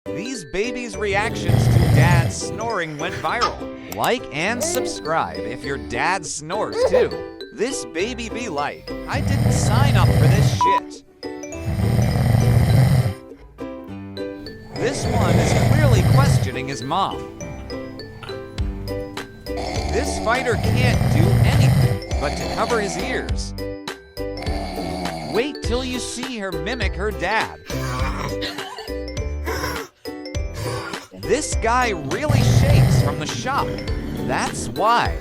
These babies' reactions to Dad's snoring went viral. Like and subscribe if your dad snores too. This baby be like, I didn't sign up for this shit. This one is clearly questioning his mom. This fighter can't do anything but to cover his ears. Wait till you see her mimic her dad. This guy really shakes from the shock. That's why.